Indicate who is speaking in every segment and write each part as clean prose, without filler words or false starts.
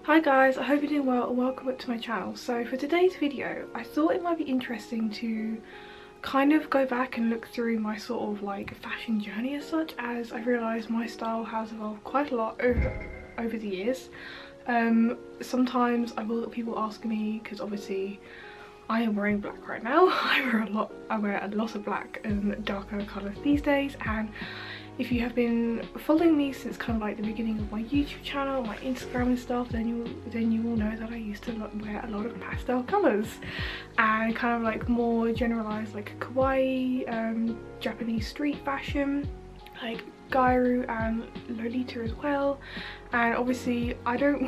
Speaker 1: Hi guys, I hope you're doing well and welcome back to my channel. So for today's video, I thought it might be interesting to kind of go back and look through my sort of like fashion journey as such, as I realised my style has evolved quite a lot over the years. Sometimes I will get people asking me, because obviously I am wearing black right now. I wear a lot of black and darker colours these days, and if you have been following me since kind of like the beginning of my YouTube channel, my Instagram and stuff, then you will know that I used to wear a lot of pastel colours and kind of like more generalised like kawaii, Japanese street fashion, like Gairu and Lolita as well. And obviously I don't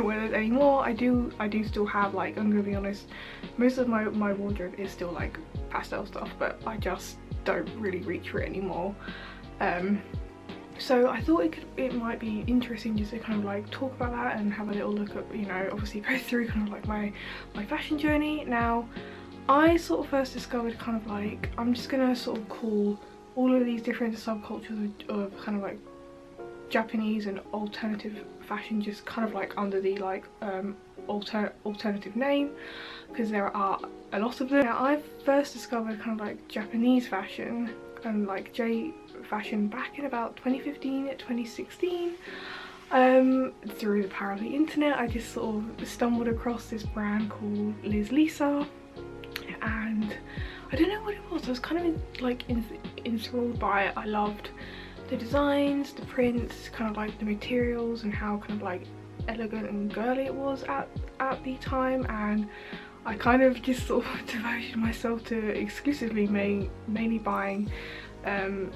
Speaker 1: wear those anymore. I do still have, like, I'm gonna be honest, most of my wardrobe is still like pastel stuff, but I just don't really reach for it anymore. So I thought it might be interesting just to kind of like talk about that and have a little look at, you know, obviously go through kind of like my fashion journey. Now, I sort of first discovered kind of like, I'm just gonna sort of call all of these different subcultures of kind of like Japanese and alternative fashion just kind of like under the like alternative name, because there are a lot of them. Now, I first discovered kind of like Japanese fashion and like J fashion back in about 2015 2016 through the power of the internet. I just sort of stumbled across this brand called Liz Lisa, and I don't know what it was. I was kind of like enthralled by it. I loved the designs, the prints, kind of like the materials, and how kind of like elegant and girly it was at the time. And I kind of just sort of devoted myself to exclusively mainly buying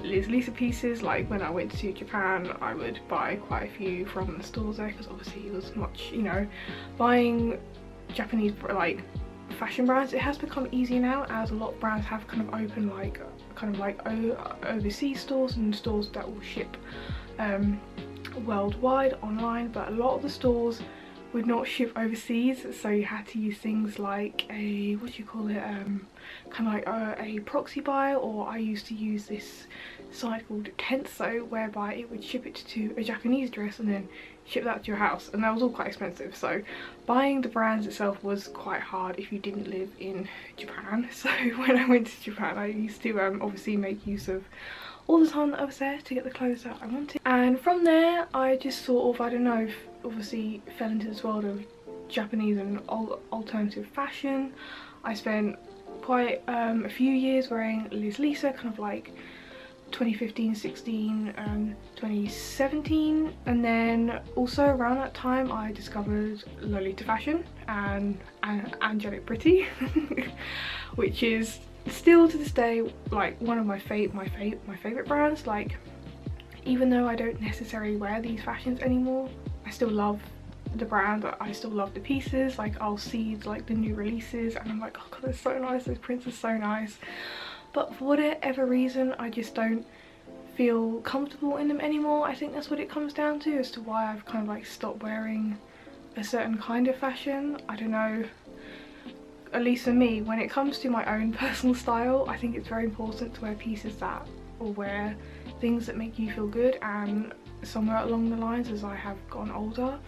Speaker 1: Liz Lisa pieces. Like when I went to Japan, I would buy quite a few from the stores there, because obviously it was much, you know, buying Japanese like fashion brands, it has become easier now, as a lot of brands have kind of opened like kind of like overseas stores and stores that will ship worldwide online, but a lot of the stores would not ship overseas, so you had to use things like a, what do you call it, kind of like a proxy buy, or I used to use this site called Kenso, whereby it would ship it to a Japanese address and then ship that to your house, and that was all quite expensive. So buying the brands itself was quite hard if you didn't live in Japan. So when I went to Japan, I used to obviously make use of all the time that I was there to get the clothes that I wanted. And from there I just sort of, I don't know, obviously fell into this world of Japanese and alternative fashion. I spent quite a few years wearing Liz Lisa, kind of like 2015, 16 and 2017, and then also around that time I discovered Lolita fashion and Angelic Pretty which is still to this day like one of my favorite brands. Like, even though I don't necessarily wear these fashions anymore, I still love the brand, I still love the pieces. Like, I'll see like the new releases and I'm like, oh god, they're so nice, those prints are so nice, but for whatever reason I just don't feel comfortable in them anymore. I think that's what it comes down to as to why I've kind of like stopped wearing a certain kind of fashion. I don't know, at least for me, when it comes to my own personal style, I think it's very important to wear pieces that, or wear things that make you feel good. And somewhere along the lines, as I have gotten older,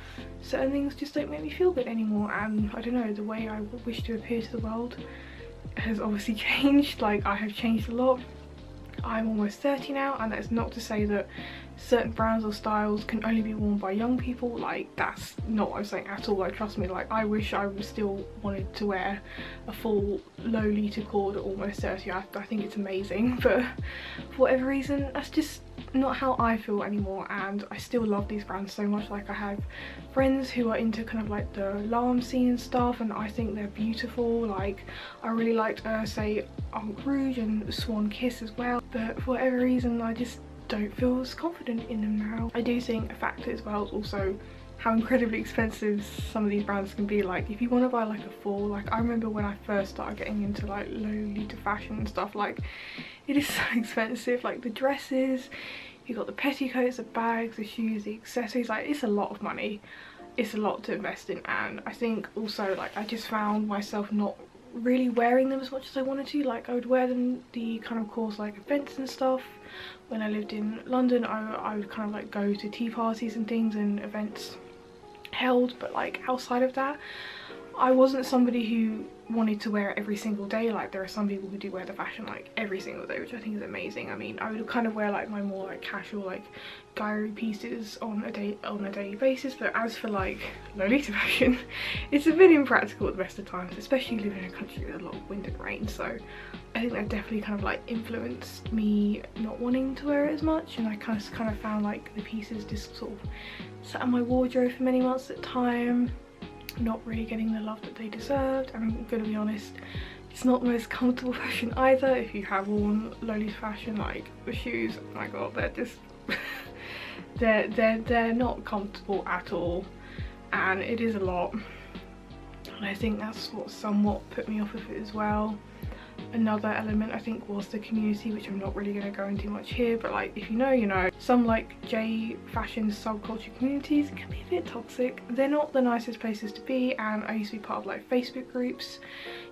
Speaker 1: certain things just don't make me feel good anymore, and I don't know, the way I wish to appear to the world has obviously changed. Like, I have changed a lot. I'm almost 30 now, and that's not to say that certain brands or styles can only be worn by young people. Like, that's not what I'm saying at all. Like, trust me, like, I wish I was still wanted to wear a full Lolita cord at almost 30. I think it's amazing, but for whatever reason that's just not how I feel anymore, and I still love these brands so much. Like, I have friends who are into kind of like the alarm scene and stuff, and I think they're beautiful. Like, I really liked say Art Rouge and Swan Kiss as well, but for whatever reason I just don't feel as confident in them now. I do think a factor as well is also how incredibly expensive some of these brands can be. Like, if you want to buy like a full, like, I remember when I first started getting into like Lolita fashion and stuff, like, it is so expensive. Like, the dresses, you got the petticoats, the bags, the shoes, the accessories, like, it's a lot of money, it's a lot to invest in. And I think also, like, I just found myself not really wearing them as much as I wanted to. Like, I would wear them the kind of course like events and stuff. When I lived in London, I would kind of like go to tea parties and things and events held, but like outside of that, I wasn't somebody who wanted to wear it every single day. Like there are some people who do wear the fashion like every single day, which I think is amazing. I mean, I would kind of wear like my more like casual like diary pieces on a daily basis, but as for like Lolita fashion, it's a bit impractical at the best of times, especially living in a country with a lot of wind and rain. So I think that definitely kind of like influenced me not wanting to wear it as much, and I kind of found like the pieces just sort of sat in my wardrobe for many months at a time, not really getting the love that they deserved. And I'm gonna be honest, it's not the most comfortable fashion either. If you have worn Lolita fashion, like the shoes, oh my god, they're just they're not comfortable at all, and it is a lot, and I think that's what somewhat put me off of it as well. Another element I think was the community, which I'm not really going to go into much here, but like if you know, you know. Some like J fashion subculture communities can be a bit toxic. They're not the nicest places to be, and I used to be part of like Facebook groups.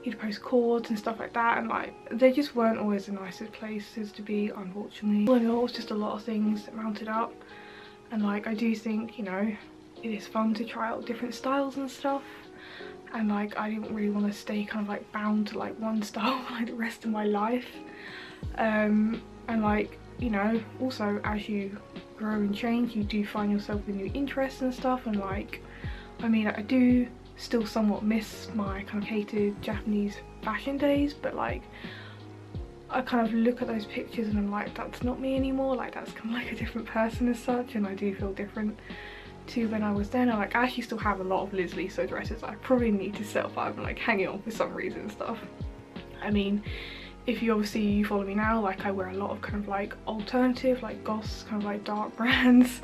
Speaker 1: You'd post cords and stuff like that, and like they just weren't always the nicest places to be, unfortunately. All in all, it's just a lot of things that mounted up, and like I do think, you know, it is fun to try out different styles and stuff. And like I didn't really want to stay kind of like bound to like one style for like the rest of my life. And like, you know, also as you grow and change, you do find yourself with new interests and stuff. And like, I mean, I do still somewhat miss my kind of hated Japanese fashion days, but like I kind of look at those pictures and I'm like, that's not me anymore. Like that's kind of like a different person as such, and I do feel different to when I was then. And like I actually still have a lot of Liz Lisa dresses I probably need to sell, but I'm like hanging on for some reason and stuff. I mean, if you obviously follow me now, like I wear a lot of kind of like alternative, like goth, kind of like dark brands.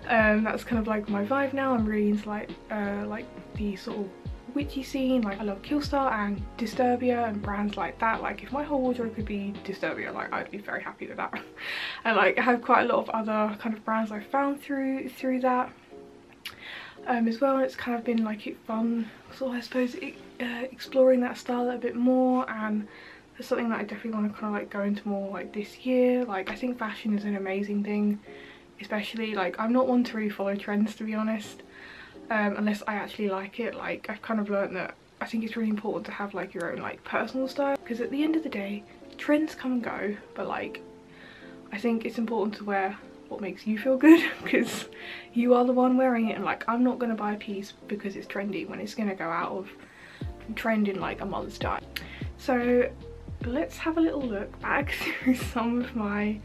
Speaker 1: That's kind of like my vibe now. I'm really into like the sort of witchy scene. Like I love Killstar and Disturbia and brands like that. Like if my whole wardrobe could be Disturbia, like I'd be very happy with that. And like I have quite a lot of other kind of brands I found through that as well, and it's kind of been like fun sort of, I suppose, exploring that style a bit more. And it's something that I definitely want to kind of like go into more like this year. Like I think fashion is an amazing thing, especially like I'm not one to really follow trends, to be honest, unless I actually like it. Like I've kind of learned that I think it's really important to have like your own like personal style, because at the end of the day trends come and go, but like I think it's important to wear what makes you feel good, because you are the one wearing it. And like I'm not going to buy a piece because it's trendy when it's going to go out of trend in like a month's time. So let's have a little look back through some of my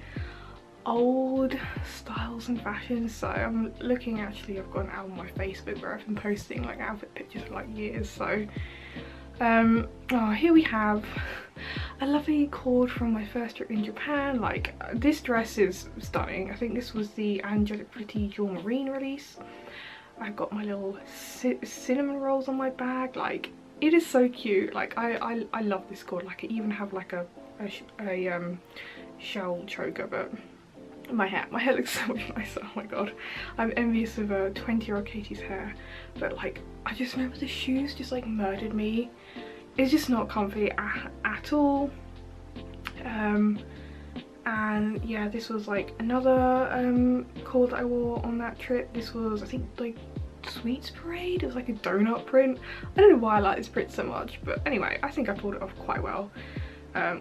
Speaker 1: old styles and fashions. So I'm looking, actually I've got an album on my Facebook where I've been posting like outfit pictures for like years. So oh, here we have a lovely cord from my first trip in Japan. Like this dress is stunning. I think this was the Angelic Pretty Jewel Marine release. I've got my little cinnamon rolls on my bag. Like it is so cute. Like I love this cord. Like I even have like a shell choker, but my hair looks so much nicer. Oh my god, I'm envious of a 20-year-old Katie's hair. But like I just remember the shoes just like murdered me. It's just not comfy at all. And yeah, this was like another cord that I wore on that trip. This was, I think, like Sweets Parade. It was like a donut print. I don't know why I like this print so much, but anyway, I think I pulled it off quite well.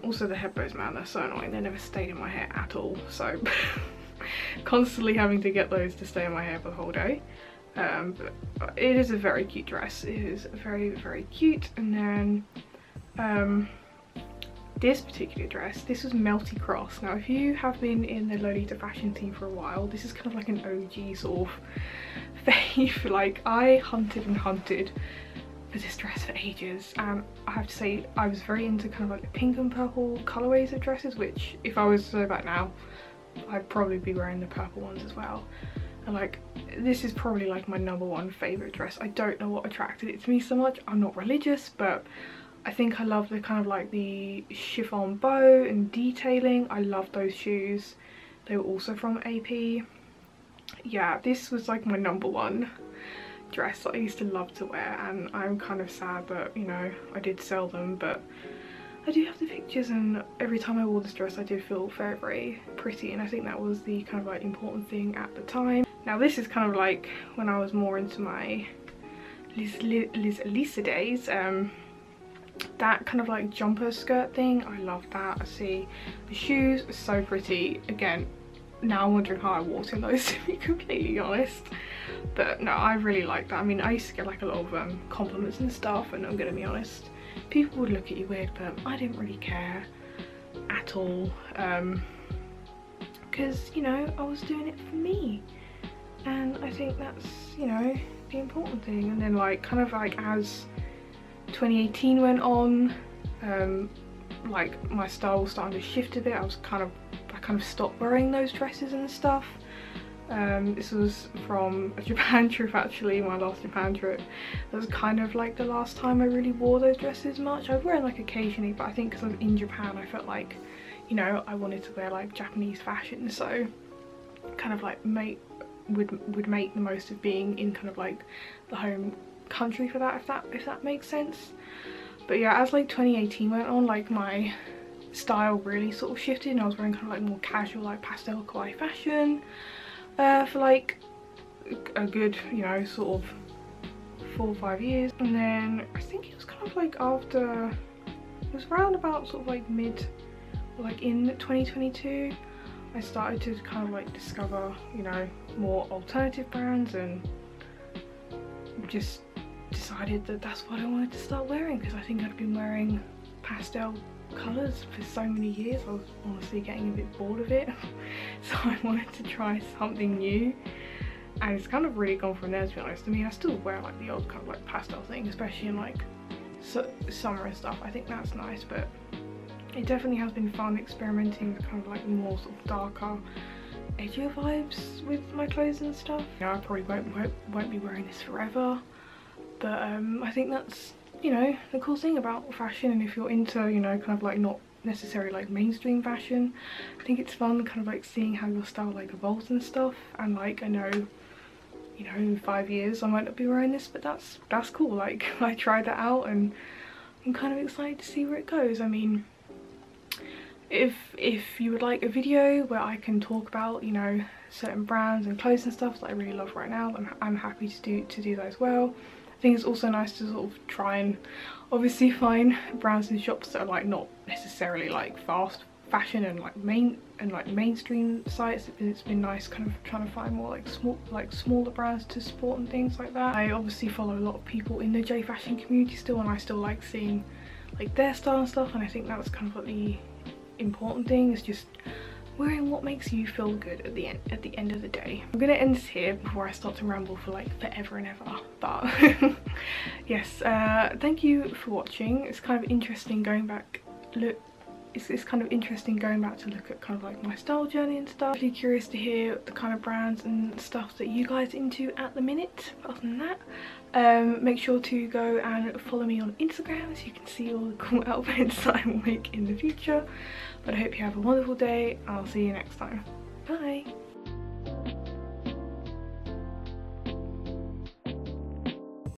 Speaker 1: Also the head bows, man, they're so annoying. They never stayed in my hair at all, so constantly having to get those to stay in my hair for the whole day. But it is a very cute dress. It is very, very cute. And then this particular dress, this was Melty Cross. Now if you have been in the Lolita fashion scene for a while, this is kind of like an OG sort of fave. Like I hunted and hunted for this dress for ages, and I have to say I was very into kind of like the pink and purple colorways of dresses, which if I was to go back now I'd probably be wearing the purple ones as well. And like this is probably like my #1 favorite dress. I don't know what attracted it to me so much. I'm not religious, but I think I love the kind of like the chiffon bow and detailing. I love those shoes. They were also from AP. Yeah, this was like my #1 dress that I used to love to wear, and I'm kind of sad that, you know, I did sell them, but I do have the pictures, and every time I wore this dress I did feel very, very pretty, and I think that was the kind of like important thing at the time. Now this is kind of like when I was more into my Lisa days. That kind of like jumper skirt thing, I love that. I see the shoes are so pretty. Again, now I'm wondering how I walked in those, to be completely honest. But no, I really like that. I mean, I used to get like a lot of compliments and stuff, and I'm gonna be honest, people would look at you weird, but I didn't really care at all, because, you know, I was doing it for me, and I think that's, you know, the important thing. And then like kind of like as 2018 went on, like my style was starting to shift a bit. I kind of stopped wearing those dresses and stuff. This was from a Japan trip, actually, my last Japan trip. That was kind of like the last time I really wore those dresses much. I would wear them like occasionally, but I think because I was in Japan, I felt like, you know, I wanted to wear like Japanese fashion, so kind of like would make the most of being in kind of like the home country for that, if that makes sense. But yeah, as like 2018 went on, like my style really sort of shifted, and I was wearing kind of like more casual, like pastel kawaii fashion for like a good, you know, sort of 4 or 5 years. And then I think it was kind of like after, it was around about sort of like mid, like in 2022, I started to kind of like discover, you know, more alternative brands, and just decided that that's what I wanted to start wearing, because I think I'd been wearing pastel colours for so many years. I was honestly getting a bit bored of it, so I wanted to try something new, and it's kind of really gone from there, to be honest. I mean, I still wear like the old kind of like pastel thing, especially in like summer and stuff. I think that's nice, but it definitely has been fun experimenting with kind of like more sort of darker, edgier vibes with my clothes and stuff. You know, I probably won't be wearing this forever, but I think that's, you know, the cool thing about fashion. And if you're into, you know, kind of like not necessarily like mainstream fashion, I think it's fun kind of like seeing how your style like evolves and stuff. And like, I know, you know, in 5 years I might not be wearing this, but that's cool. Like, I tried that out, and I'm kind of excited to see where it goes. I mean, if you would like a video where I can talk about, you know, certain brands and clothes and stuff that I really love right now, I'm happy to do that as well. I think it's also nice to sort of try and obviously find brands and shops that are like not necessarily like fast fashion and like mainstream sites. It's been nice kind of trying to find more like smaller brands to support and things like that. I obviously follow a lot of people in the J fashion community still, and I still like seeing like their style and stuff, and I think that's kind of like the important thing, is just wearing what makes you feel good at the end of the day. I'm gonna end this here before I start to ramble for like forever and ever, but yes, thank you for watching. It's kind of interesting going back, it's kind of interesting going back to look at kind of like my style journey and stuff. Really curious to hear the kind of brands and stuff that you guys are into at the minute. But other than that, make sure to go and follow me on Instagram so you can see all the cool outfits that I will make in the future. But I hope you have a wonderful day. I'll see you next time. Bye!